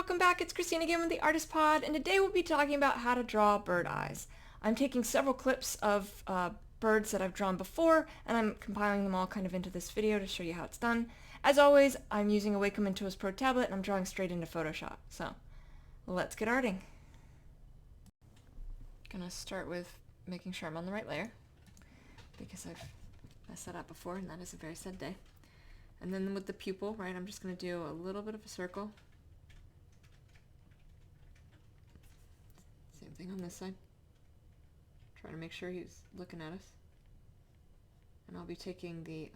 welcome back. It's Christine again with the Artist Pod, and today we'll be talking about how to draw bird eyes. I'm taking several clips of birds that I've drawn before, and I'm compiling them all kind of into this video to show you how it's done. As always, I'm using a Wacom Intuos Pro tablet, and I'm drawing straight into Photoshop. So, let's get arting. Gonna start with making sure I'm on the right layer, because I've messed that up before, and that is a very sad day. And then with the pupil, right, I'm just going to do a little bit of a circle. Same thing on this side. Trying to make sure he's looking at us. And I'll be taking the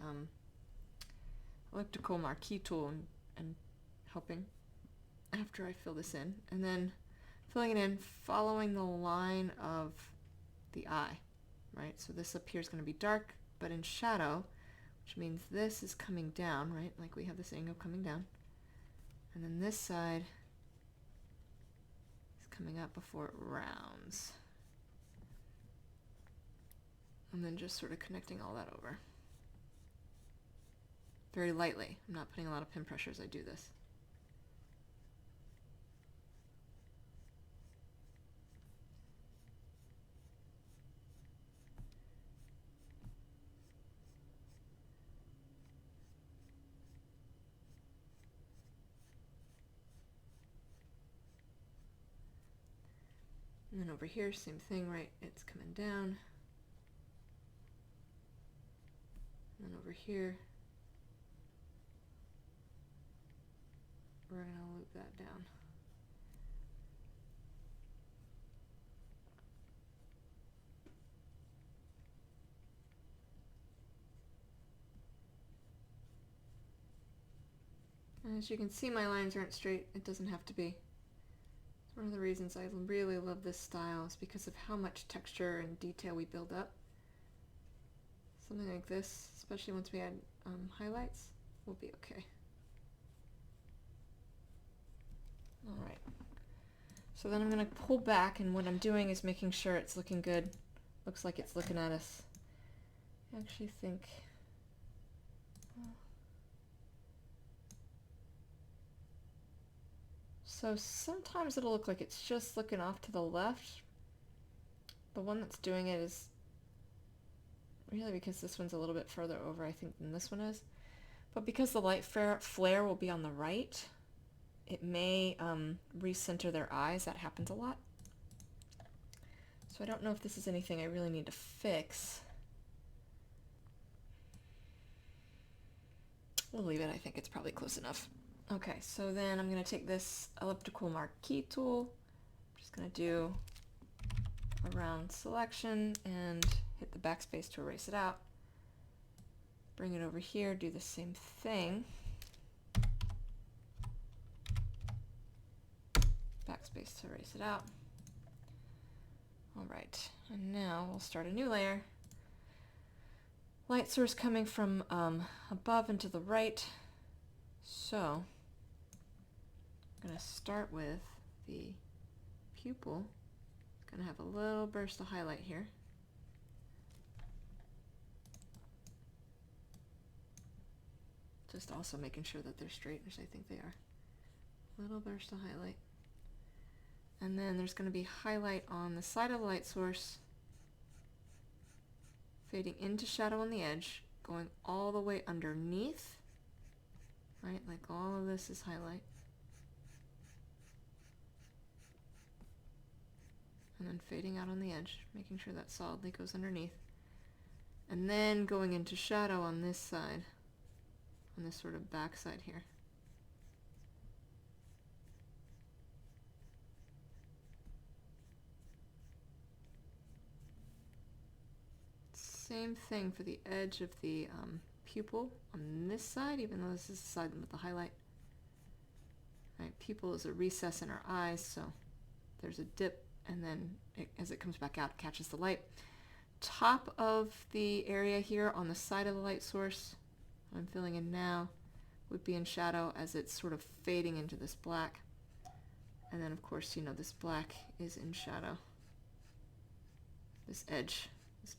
elliptical marquee tool and helping after I fill this in. And then filling it in, following the line of the eye, right? So this up here is going to be dark, but in shadow, which means this is coming down, right? Like we have this angle coming down. And then this side is coming up before it rounds. And then just sort of connecting all that over. Very lightly. I'm not putting a lot of pin pressure as I do this. And then over here, same thing, right? It's coming down. And then over here, we're going to loop that down. And as you can see, my lines aren't straight. It doesn't have to be. One of the reasons I really love this style is because of how much texture and detail we build up. Something like this, especially once we add highlights, will be okay. Alright, so then I'm going to pull back, and what I'm doing is making sure it's looking good. Looks like it's looking at us. I actually think... So sometimes it'll look like it's just looking off to the left. The one that's doing it is really because this one's a little bit further over, I think, than this one is. But because the light flare will be on the right, it may recenter their eyes. That happens a lot. So I don't know if this is anything I really need to fix. We'll leave it. I think it's probably close enough. Okay, so then I'm going to take this elliptical marquee tool. I'm just going to do a round selection and hit the backspace to erase it out. Bring it over here, do the same thing. Backspace to erase it out. Alright, and now we'll start a new layer. Light source coming from above and to the right. So I'm going to start with the pupil. It's going to have a little burst of highlight here. Just also making sure that they're straight, which I think they are. Little burst of highlight. And then there's going to be highlight on the side of the light source, fading into shadow on the edge, going all the way underneath. Right, like all of this is highlight. And then fading out on the edge, making sure that solidly goes underneath. And then going into shadow on this side, on this sort of back side here. Same thing for the edge of the pupil on this side, even though this is the side with the highlight. Right, pupil is a recess in our eyes, so there's a dip, and then as it comes back out, it catches the light. Top of the area here on the side of the light source, I'm filling in now, would be in shadow as it's sort of fading into this black. And then of course, you know, this black is in shadow. This edge, this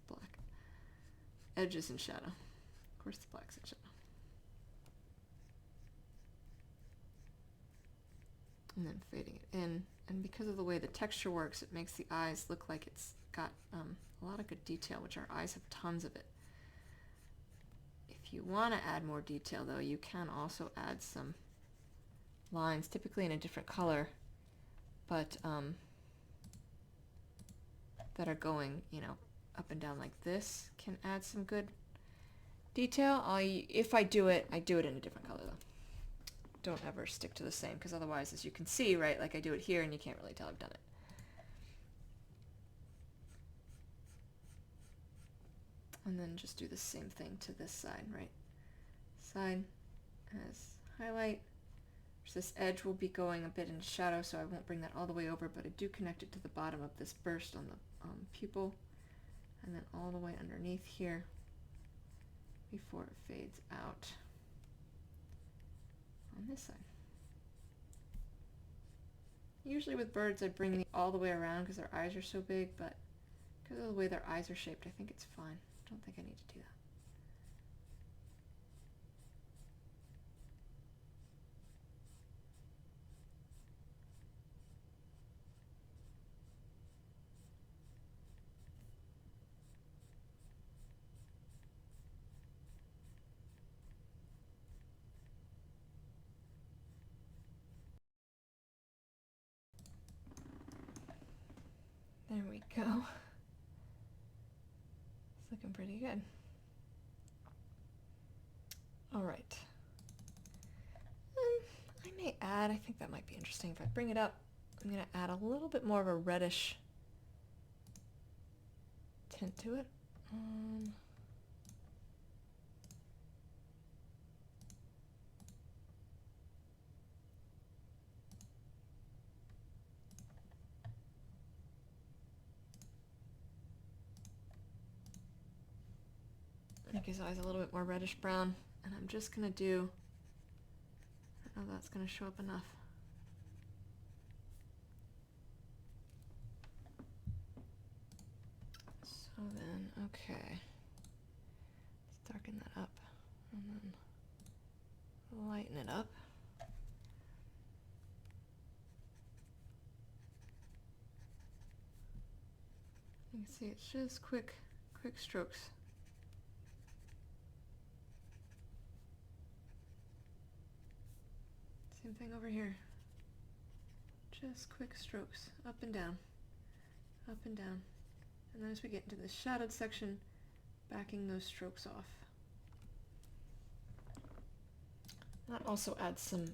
black edge is in shadow. Of course the black's in shadow. and then fading it in. And because of the way the texture works, it makes the eyes look like it's got a lot of good detail, which our eyes have tons of it. If you want to add more detail, though, you can also add some lines, typically in a different color, but that are going, you know, up and down like this, can add some good detail. If I do it in a different color, though. Don't ever stick to the same, because otherwise, as you can see, right, like I do it here and you can't really tell I've done it. And then just do the same thing to this side, right? Side as highlight. This edge will be going a bit into shadow, so I won't bring that all the way over, but I do connect it to the bottom of this burst on the pupil, and then all the way underneath here before it fades out on this side. Usually with birds, I bring it all the way around because their eyes are so big, but because of the way their eyes are shaped, I think it's fine. I don't think I need to do that. There we go. It's looking pretty good. All right. I may add, I think that might be interesting. If I bring it up, I'm going to add a little bit more of a reddish tint to it. Make his eyes a little bit more reddish brown, and I'm just going to do, I don't know if that's going to show up enough. So then, okay, let's darken that up, and then lighten it up. You can see it's just quick strokes. Same thing over here. Just quick strokes, up and down, up and down. And then as we get into the shadowed section, backing those strokes off. That also adds some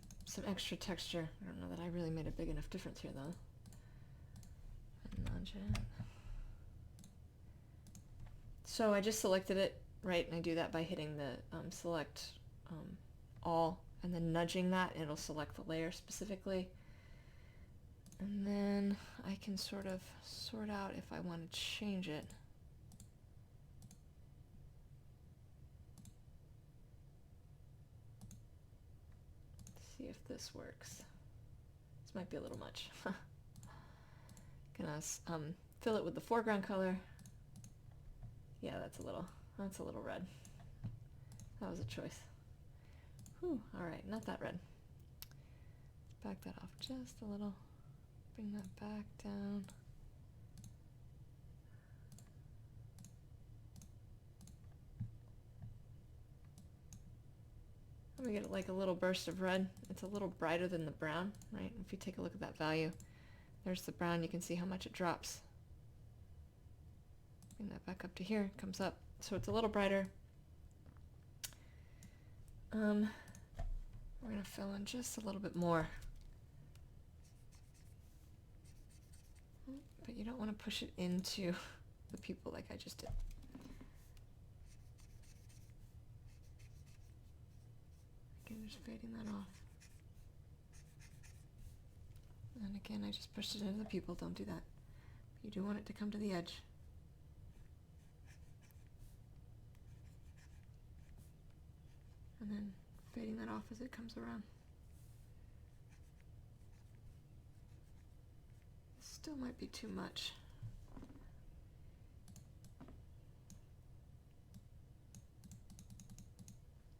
extra texture. I don't know that I really made a big enough difference here, though. Nudge it. So I just selected it, right, and I do that by hitting the select all, and then nudging that, it'll select the layer specifically. And then I can sort of sort out if I want to change it. Let's see if this works. This might be a little much. Gonna fill it with the foreground color. Yeah, that's a little red. That was a choice. Whew, all right, not that red. Let's back that off just a little. Bring that back down. And we get like a little burst of red. It's a little brighter than the brown, right? If you take a look at that value, there's the brown. You can see how much it drops. Bring that back up to here. It comes up. So it's a little brighter. We're going to fill in just a little bit more. But you don't want to push it into the pupil like I just did. Again, just fading that off. And again, I just pushed it into the pupil. Don't do that. You do want it to come to the edge. And then fading that off as it comes around. Still might be too much.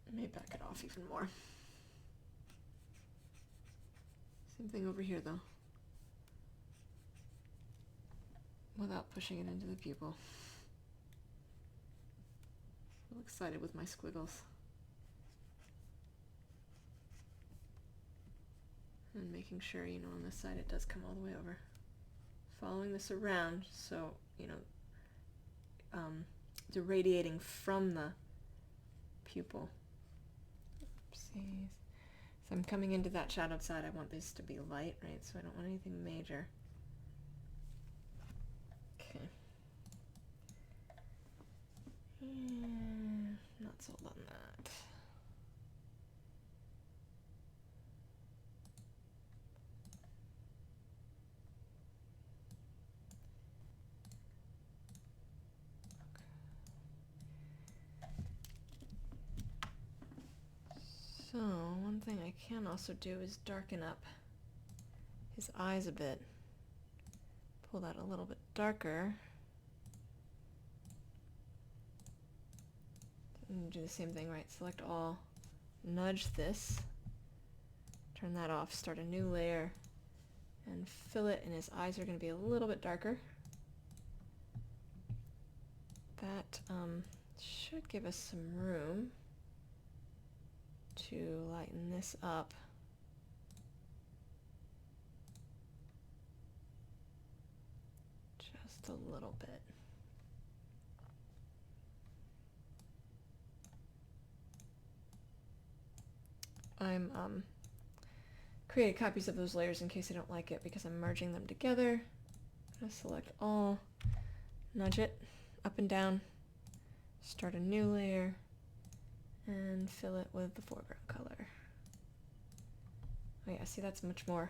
I may back it off even more. See, Same thing over here though. Without pushing it into the pupil. I'm excited with my squiggles. And making sure, you know, on this side it does come all the way over. Following this around, so, you know, irradiating from the pupil. Oopsies. So I'm coming into that shadowed side. I want this to be light, right? So I don't want anything major. Okay. Not sold on that. So one thing I can also do is darken up his eyes a bit. Pull that a little bit darker. And do the same thing, right? Select all, nudge this, turn that off, start a new layer, and fill it, and his eyes are going to be a little bit darker. That should give us some room to lighten this up. Just a little bit. I'm created copies of those layers in case I don't like it because I'm merging them together. I'm going to select all, nudge it up and down, start a new layer, and fill it with the foreground color. Oh yeah, see, that's much more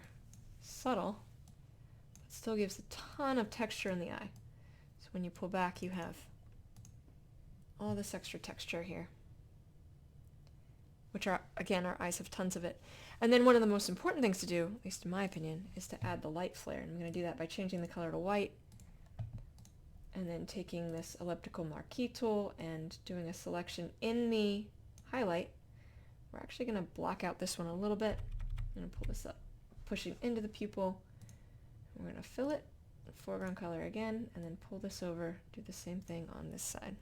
subtle, but still gives a ton of texture in the eye. So when you pull back, you have all this extra texture here, which are, again, our eyes have tons of it. And then one of the most important things to do, at least in my opinion, is to add the light flare. And I'm going to do that by changing the color to white, and then taking this elliptical marquee tool and doing a selection in the highlight. We're actually going to block out this one a little bit. I'm going to pull this up, pushing into the pupil. We're going to fill it, foreground color again, and then pull this over, do the same thing on this side.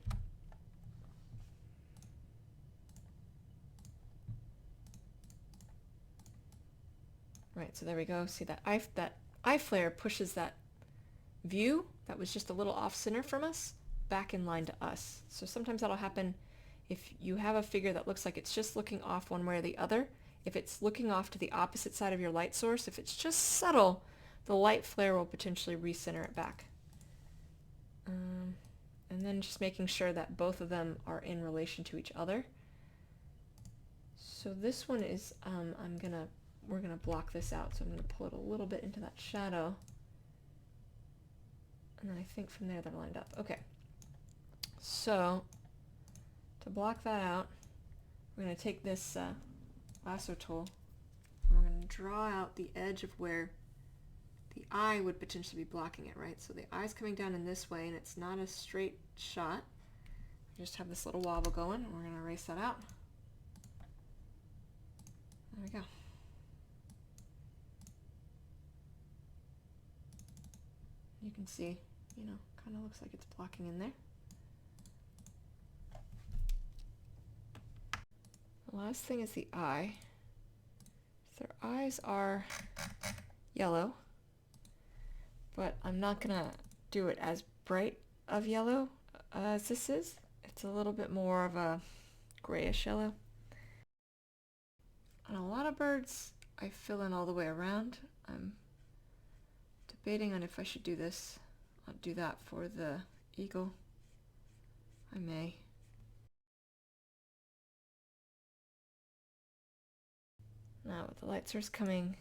Right, so there we go. See that eye flare pushes that view that was just a little off center from us back in line to us. So sometimes that'll happen if you have a figure that looks like it's just looking off one way or the other. If it's looking off to the opposite side of your light source, if it's just subtle, the light flare will potentially recenter it back. And then just making sure that both of them are in relation to each other. So this one is, we're gonna block this out. So I'm gonna pull it a little bit into that shadow. And then I think from there they're lined up. Okay. So to block that out, we're gonna take this lasso tool, and we're going to draw out the edge of where the eye would potentially be blocking it, right? So the eye's coming down in this way, and it's not a straight shot. We just have this little wobble going, and we're going to erase that out. There we go. You can see, you know, kind of looks like it's blocking in there. The last thing is the eye. Their eyes are yellow, but I'm not gonna do it as bright of yellow as this is. It's a little bit more of a grayish yellow. On a lot of birds, I fill in all the way around. I'm debating on if I should do this. I'll do that for the eagle. I may. Now with the light source coming,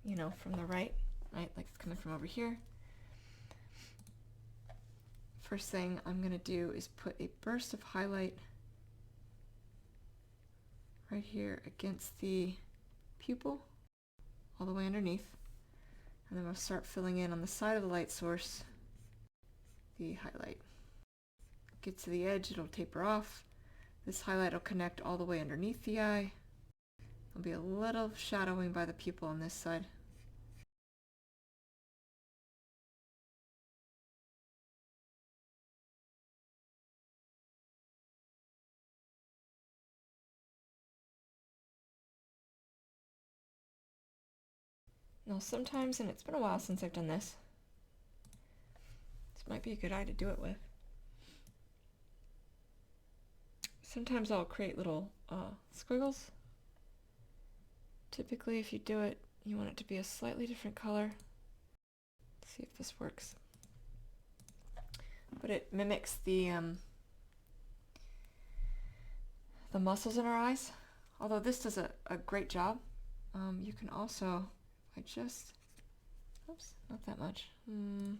you know, from the right, like it's coming from over here. First thing I'm going to do is put a burst of highlight right here against the pupil, all the way underneath. And then we'll start filling in on the side of the light source the highlight. Get to the edge, it'll taper off. This highlight will connect all the way underneath the eye. There'll be a little shadowing by the pupil on this side. Now sometimes, and it's been a while since I've done this might be a good eye to do it with. Sometimes I'll create little squiggles. Typically if you do it, you want it to be a slightly different color. Let's see if this works. But it mimics the muscles in our eyes. Although this does a great job. You can also, oops, not that much.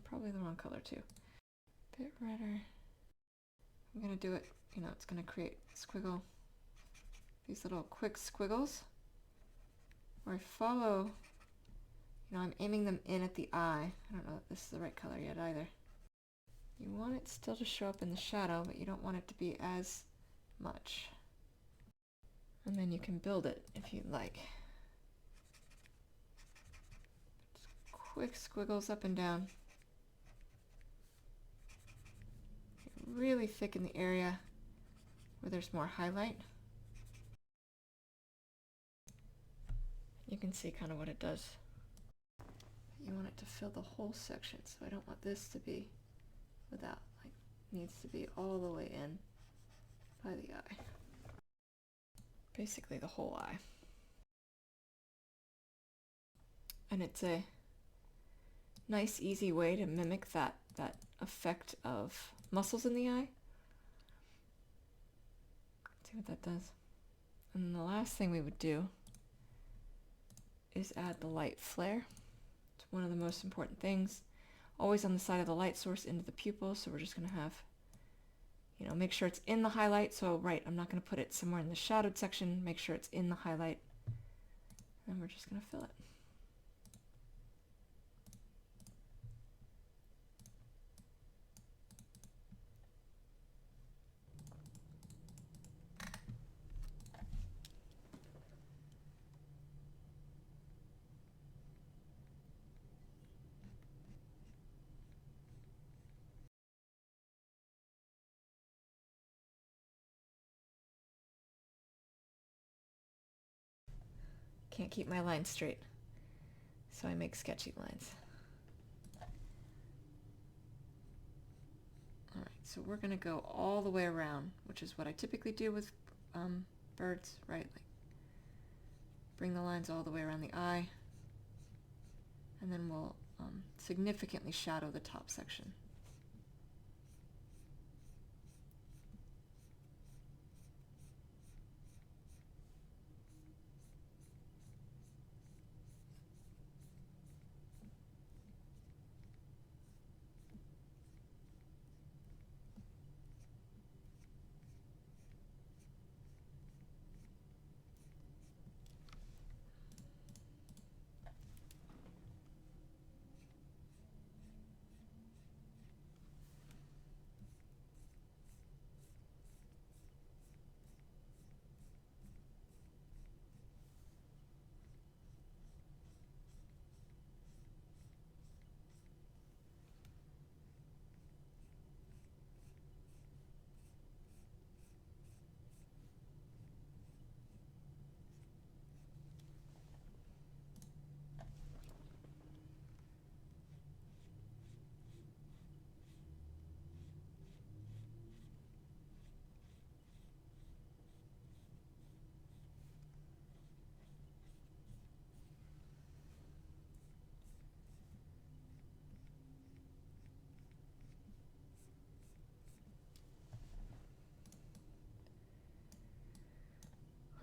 Probably the wrong color too. Bit redder. I'm gonna do it, it's gonna create squiggle, these little quick squiggles where I follow, I'm aiming them in at the eye. I don't know if this is the right color yet either. You want it still to show up in the shadow, but you don't want it to be as much. And then you can build it if you'd like. Just quick squiggles up and down. Really thicken the area where there's more highlight. You can see kind of what it does. You want it to fill the whole section, so I don't want this to be without, needs to be all the way in by the eye. Basically the whole eye. And it's a nice, easy way to mimic that effect of muscles in the eye. See what that does. And then the last thing we would do is add the light flare. It's one of the most important things. Always on the side of the light source into the pupil, so we're just going to have, make sure it's in the highlight. So I'm not going to put it somewhere in the shadowed section. Make sure it's in the highlight. And we're just going to fill it. Can't keep my lines straight, so I make sketchy lines. Alright, so we're going to go all the way around, which is what I typically do with birds, right? Bring the lines all the way around the eye, and then we'll significantly shadow the top section.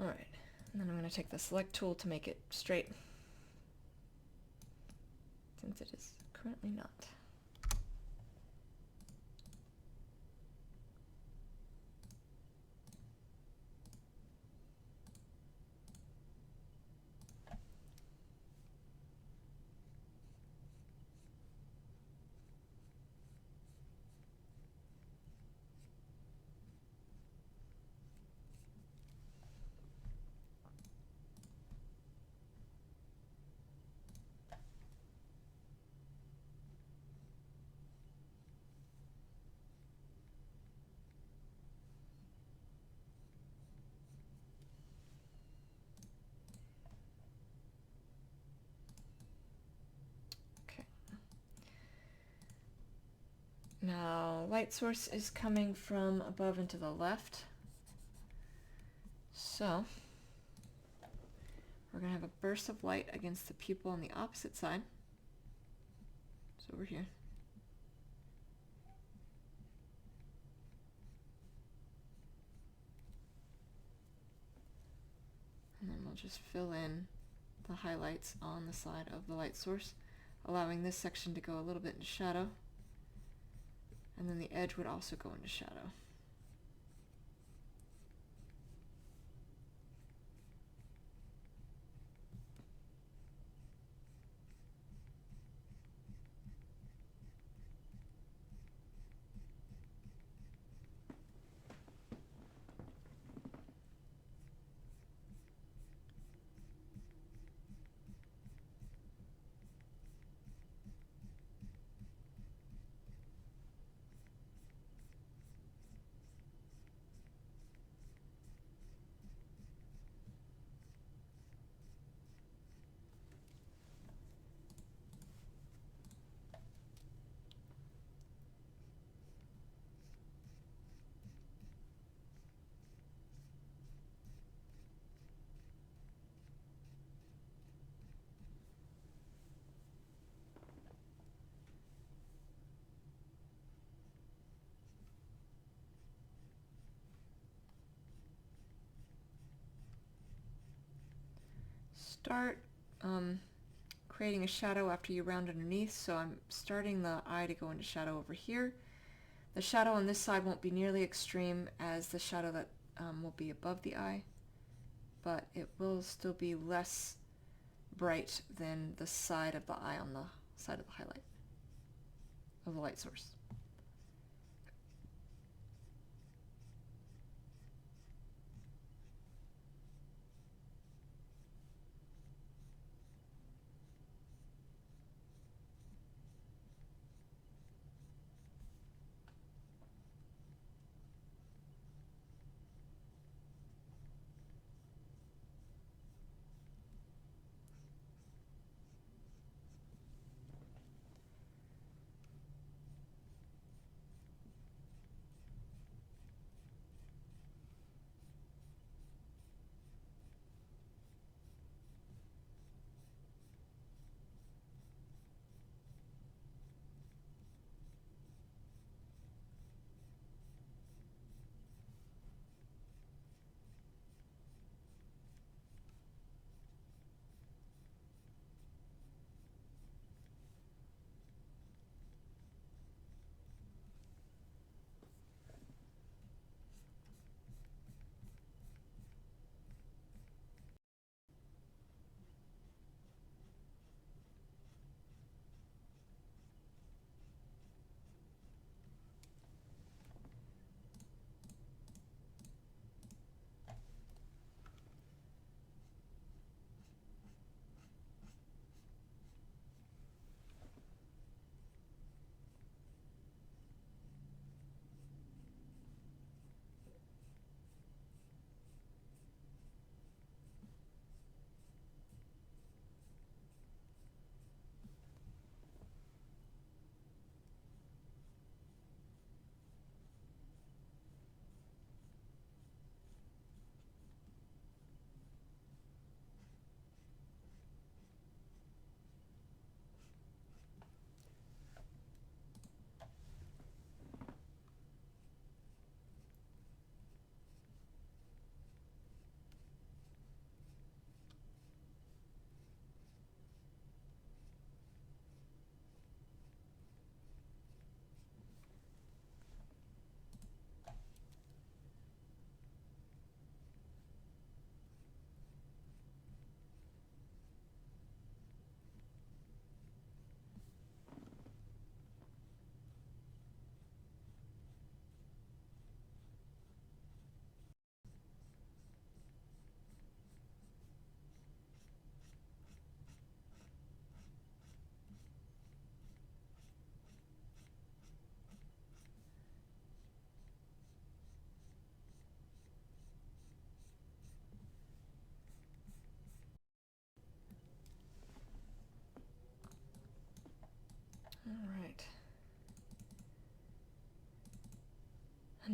Alright, and then I'm going to take the select tool to make it straight, since it is currently not. light source is coming from above and to the left. So we're going to have a burst of light against the pupil on the opposite side. So over here. And then we'll just fill in the highlights on the side of the light source, allowing this section to go a little bit into shadow. And then the edge would also go into shadow. Start creating a shadow after you round underneath, so I'm starting the eye to go into shadow over here. The shadow on this side won't be nearly extreme as the shadow that will be above the eye, but it will still be less bright than the side of the eye on the side of the highlight of the light source.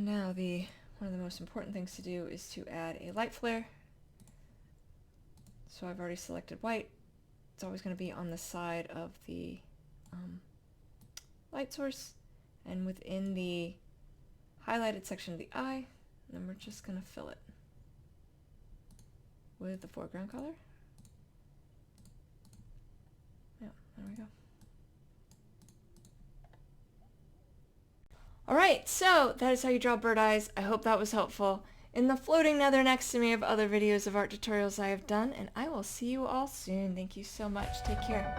Now one of the most important things to do is to add a light flare. So I've already selected white. It's always going to be on the side of the light source and within the highlighted section of the eye. And then we're just going to fill it with the foreground color. Yeah, there we go. Alright, so that is how you draw bird eyes. I hope that was helpful. In the floating nether next to me of other videos of art tutorials I have done, and I will see you all soon. Thank you so much. Take care.